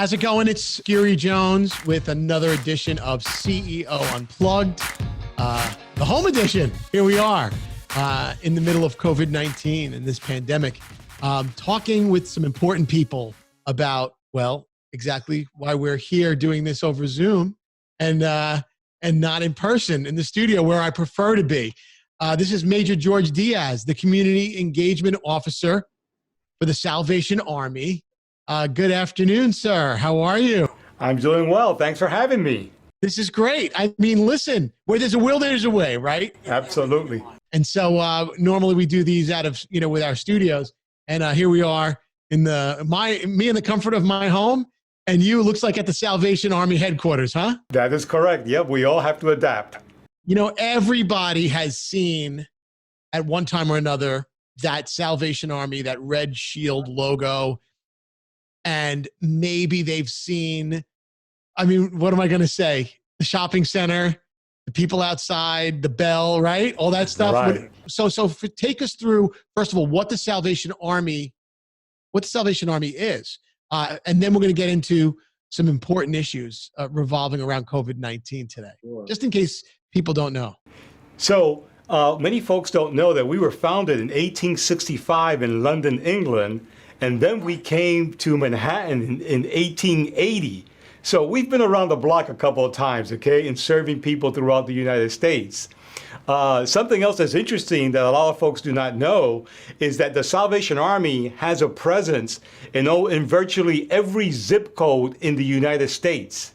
How's it going? It's Gary Jones with another edition of CEO Unplugged, the home edition. Here we are in the middle of COVID-19 and this pandemic, talking with some important people about, well, exactly why we're here doing this over Zoom and not in person in the studio where I prefer to be. This is Major Jorge Diaz, the Community Engagement Officer for the Salvation Army. Good afternoon, sir. How are you? I'm doing well. Thanks for having me. This is great. I mean, listen, where there's a will, there's a way, right? Absolutely. And so normally we do these out of, with our studios. And here we are in me in the comfort of my home. And you, looks like at the Salvation Army headquarters, huh? That is correct. Yep, we all have to adapt. Everybody has seen at one time or another that Salvation Army, that red shield logo. And maybe they've seen, what am I going to say? The shopping center, the people outside, the bell, right? All that stuff. Right. So take us through, first of all, what the Salvation Army is. And then we're going to get into some important issues revolving around COVID-19 today, just in case people don't know. So many folks don't know that we were founded in 1865 in London, England. And then we came to Manhattan in 1880. So we've been around the block a couple of times, okay, in serving people throughout the United States. Something else that's interesting that a lot of folks do not know is that the Salvation Army has a presence in virtually every zip code in the United States.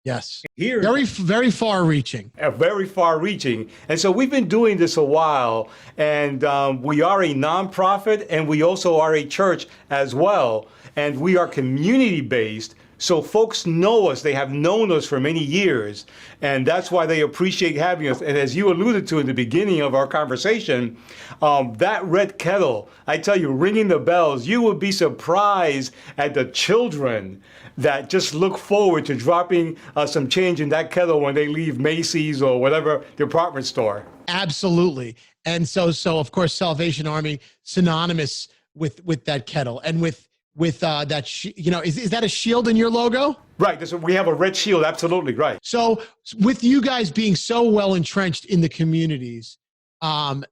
Yes. Here, very, very far reaching. Very far reaching. And so we've been doing this a while, and we are a nonprofit, and we also are a church as well. And we are community based. So folks know us. They have known us for many years. And that's why they appreciate having us. And as you alluded to in the beginning of our conversation, that red kettle, I tell you, ringing the bells, you would be surprised at the children that just look forward to dropping some change in that kettle when they leave Macy's or whatever department store. Absolutely. And so of course, Salvation Army synonymous with that kettle and with that, is that a shield in your logo? Right. We have a red shield. Absolutely. Right. So with you guys being so well entrenched in the communities, what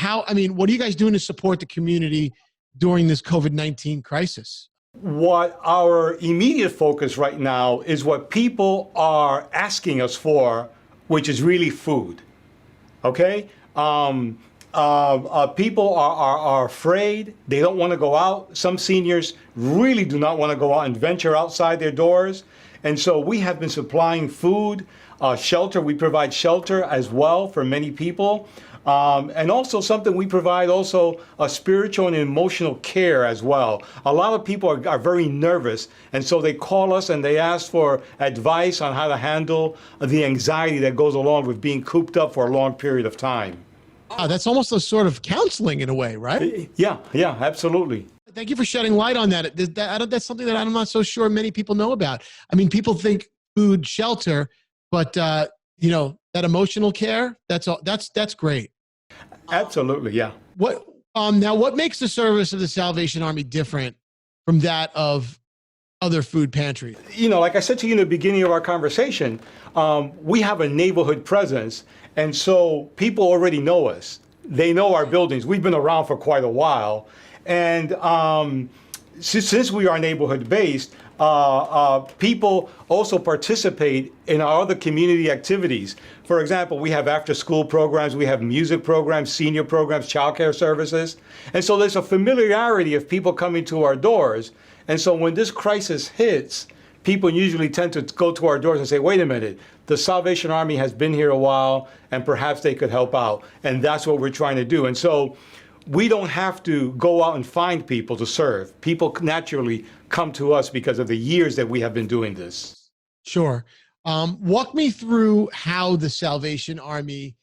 are you guys doing to support the community during this COVID-19 crisis? What our immediate focus right now is what people are asking us for, which is really food. Okay? People are afraid. They don't want to go out. Some seniors really do not want to go out and venture outside their doors. And so we have been supplying food, shelter. We provide shelter as well for many people. And also something we provide also a spiritual and emotional care as well. A lot of people are very nervous, and so they call us and they ask for advice on how to handle the anxiety that goes along with being cooped up for a long period of time. That's almost a sort of counseling in a way, right? Yeah, absolutely. Thank you for shedding light on that. That's something that I'm not so sure many people know about. People think food, shelter, but that emotional care, that's great. Absolutely, yeah. What makes the service of the Salvation Army different from that of other food pantries? Like I said to you in the beginning of our conversation, we have a neighborhood presence, and so people already know us. They know our buildings. We've been around for quite a while, and since we are neighborhood based, people also participate in our other community activities. For example, we have after-school programs, we have music programs, senior programs, childcare services. And so there's a familiarity of people coming to our doors. And so when this crisis hits, people usually tend to go to our doors and say, wait a minute, the Salvation Army has been here a while, and perhaps they could help out. And that's what we're trying to do. And so we don't have to go out and find people to serve. People naturally come to us because of the years that we have been doing this. Sure. Walk me through how the Salvation Army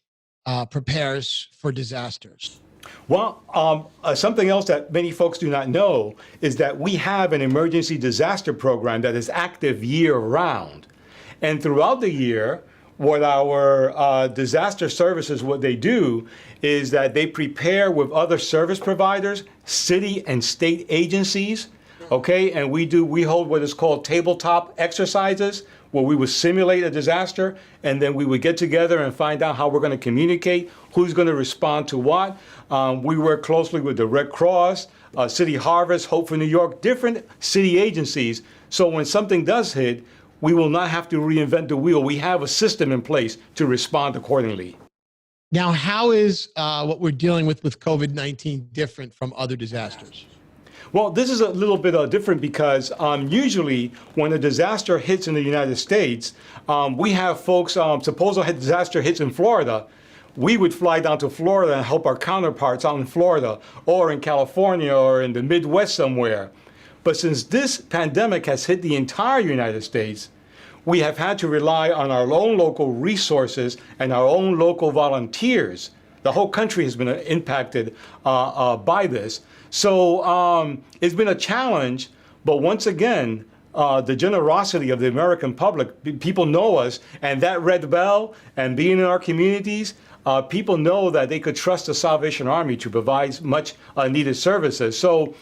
prepares for disasters. Well, something else that many folks do not know is that we have an emergency disaster program that is active year-round. And throughout the year, what our disaster services, what they do is that they prepare with other service providers, city and state agencies, okay? And we hold what is called tabletop exercises, where we would simulate a disaster, and then we would get together and find out how we're going to communicate, who's going to respond to what. We work closely with the Red Cross, City Harvest, Hope for New York, different city agencies. So when something does hit, we will not have to reinvent the wheel. We have a system in place to respond accordingly. Now, how is what we're dealing with COVID-19 different from other disasters? Well, this is a little bit different because usually when a disaster hits in the United States, we have folks, suppose a disaster hits in Florida, we would fly down to Florida and help our counterparts out in Florida or in California or in the Midwest somewhere. But since this pandemic has hit the entire United States, we have had to rely on our own local resources and our own local volunteers. The whole country has been impacted by this. So it's been a challenge, but once again, the generosity of the American public, people know us, and that red bell and being in our communities, people know that they could trust the Salvation Army to provide much needed services. So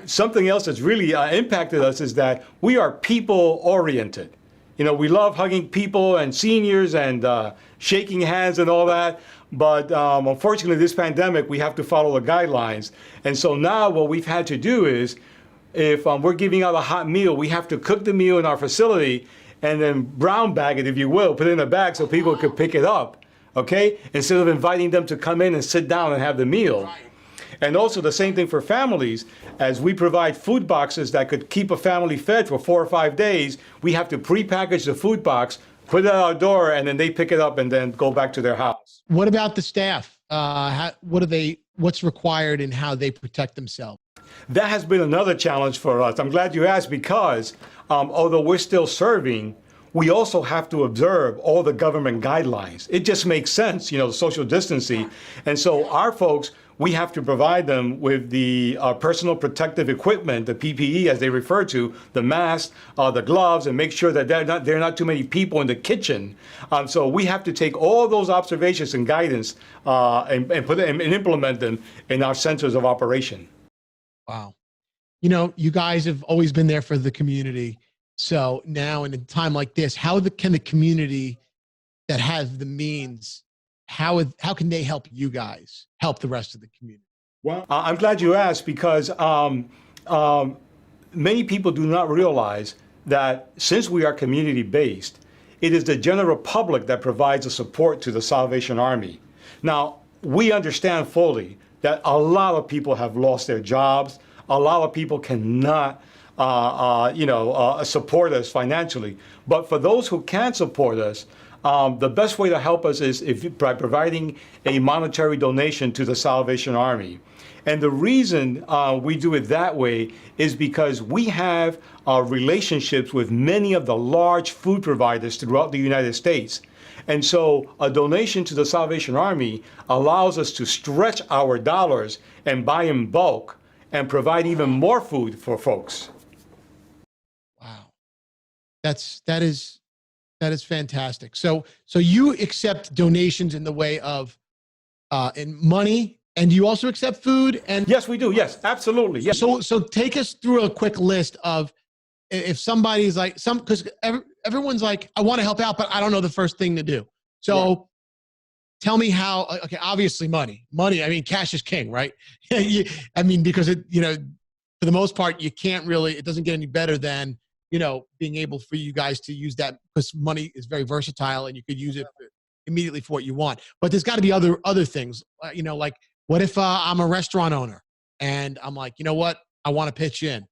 something else that's really impacted us is that we are people oriented. You know, we love hugging people and seniors and shaking hands and all that. But unfortunately, this pandemic, we have to follow the guidelines. And so now what we've had to do is, if we're giving out a hot meal, we have to cook the meal in our facility and then brown bag it, if you will, put it in a bag so people could pick it up, okay? Instead of inviting them to come in and sit down and have the meal. And also the same thing for families. As we provide food boxes that could keep a family fed for 4 or 5 days, we have to pre-package the food box, put it at our door, and then they pick it up and then go back to their house. What about the staff? What's required in how they protect themselves? That has been another challenge for us. I'm glad you asked because although we're still serving, we also have to observe all the government guidelines. It just makes sense, you know, social distancing. And so our folks, we have to provide them with the personal protective equipment, the PPE as they refer to, the masks, the gloves, and make sure that there are not too many people in the kitchen. So we have to take all those observations and guidance and implement them in our centers of operation. Wow. You know, you guys have always been there for the community. So now in a time like this, can the community that has the means, how can they help you guys help the rest of the community? Well, I'm glad you asked because many people do not realize that since we are community-based, it is the general public that provides the support to the Salvation Army. Now, we understand fully that a lot of people have lost their jobs. A lot of people cannot support us financially. But for those who can support us, the best way to help us is by providing a monetary donation to the Salvation Army. And the reason we do it that way is because we have relationships with many of the large food providers throughout the United States. And so a donation to the Salvation Army allows us to stretch our dollars and buy in bulk and provide even more food for folks. Wow. That is fantastic. So you accept donations in the way of in money, and you also accept food? And yes, we do. Yes, absolutely. Yes. So take us through a quick list of if somebody's like because everyone's like, I want to help out, but I don't know the first thing to do. So tell me how. Okay, obviously money. I mean, cash is king, right? Because for the most part, you can't really. It doesn't get any better than being able for you guys to use that, because money is very versatile and you could use it immediately for what you want. But there's got to be other things. Like what if I'm a restaurant owner and I'm like, you know what, I want to pitch in.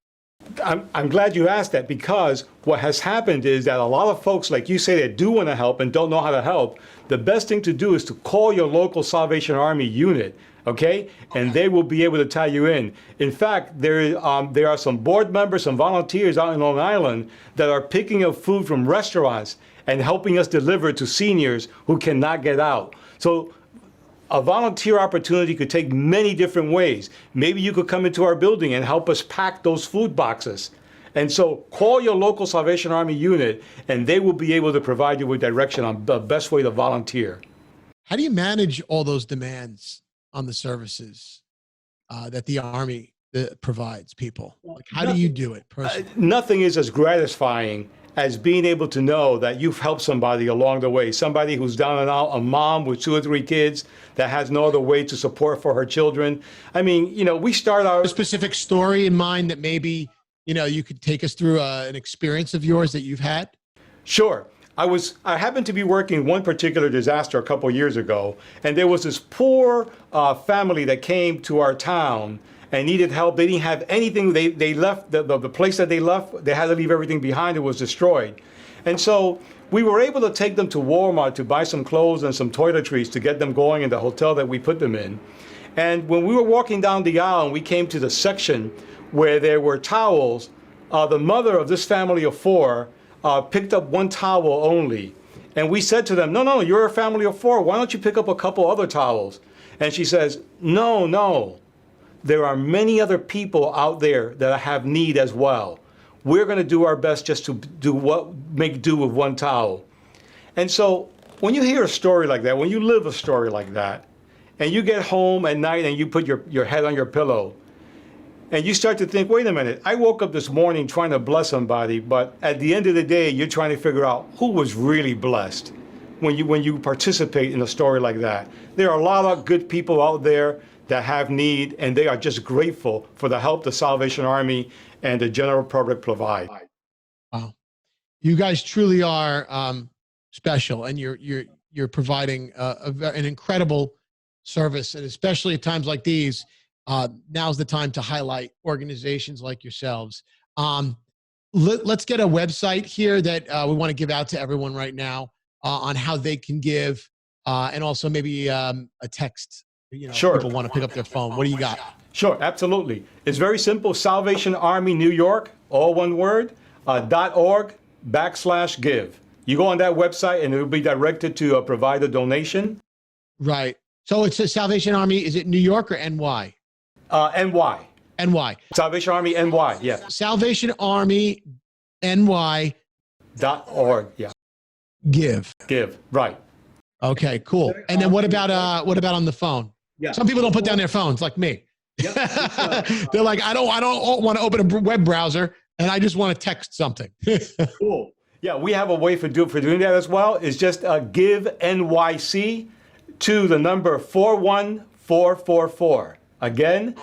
I'm glad you asked that, because what has happened is that a lot of folks, like you say, that do want to help and don't know how to help, the best thing to do is to call your local Salvation Army unit, okay? And they will be able to tie you in. In fact, there are some board members, some volunteers out in Long Island that are picking up food from restaurants and helping us deliver to seniors who cannot get out. So a volunteer opportunity could take many different ways. Maybe you could come into our building and help us pack those food boxes. And so call your local Salvation Army unit and they will be able to provide you with direction on the best way to volunteer. How do you manage all those demands on the services that the Army that provides people? Like, how do you do it personally? Nothing is as gratifying as being able to know that you've helped somebody along the way, somebody who's down and out, a mom with 2 or 3 kids that has no other way to support for her children. I mean, we start our A specific story in mind that maybe, you could take us through an experience of yours that you've had? Sure. I happened to be working one particular disaster a couple years ago, and there was this poor family that came to our town and needed help. They didn't have anything. They left the place that they left. They had to leave everything behind. It was destroyed. And so we were able to take them to Walmart to buy some clothes and some toiletries to get them going in the hotel that we put them in. And when we were walking down the aisle and we came to the section where there were towels, the mother of this family of 4 picked up 1 towel only. And we said to them, no, you're a family of 4. Why don't you pick up a couple other towels? And she says, no. There are many other people out there that have need as well. We're going to do our best just to make do with 1 towel. And so when you hear a story like that, when you live a story like that, and you get home at night and you put your head on your pillow, and you start to think, wait a minute, I woke up this morning trying to bless somebody, but at the end of the day, you're trying to figure out who was really blessed when you participate in a story like that. There are a lot of good people out there that have need, and they are just grateful for the help the Salvation Army and the general public provide. Wow. You guys truly are special, and you're providing an incredible service, and especially at times like these, now's the time to highlight organizations like yourselves. Let's get a website here that we want to give out to everyone right now on how they can give, and also maybe a text. Sure. People want to pick up their phone. What do you got? Sure, absolutely. It's very simple. Salvation Army New York, all one word, .org/give. You go on that website and it will be directed to provide a donation. Right. So it's a Salvation Army. Is it New York or NY? NY. NY. Salvation Army NY, yeah. Salvation Army NY. .org, yeah. Give, right. Okay, cool. And then what about on the phone? Yeah. Some people don't put down their phones, like me. Yep. They're like, I don't want to open a web browser, and I just want to text something. Cool. Yeah, we have a way for doing that as well. It's just give NYC to the number 41444. Again,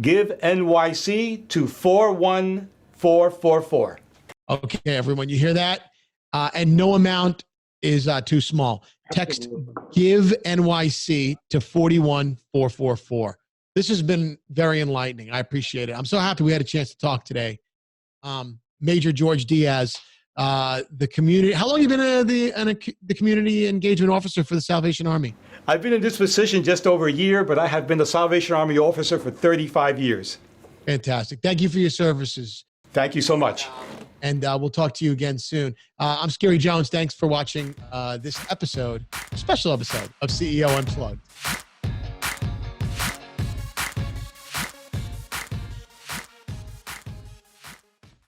give NYC to 41444. Okay, everyone, you hear that? And no amount is too small. Text give NYC to 41444. This has been very enlightening. I appreciate it. I'm so happy we had a chance to talk today. Major Jorge Diaz, the community. How long have you been the community engagement officer for the Salvation Army? I've been in this position just over a year, but I have been the Salvation Army officer for 35 years. Fantastic. Thank you for your services. Thank you so much. And we'll talk to you again soon. I'm Scary Jones. Thanks for watching this episode, special episode of CEO Unplugged.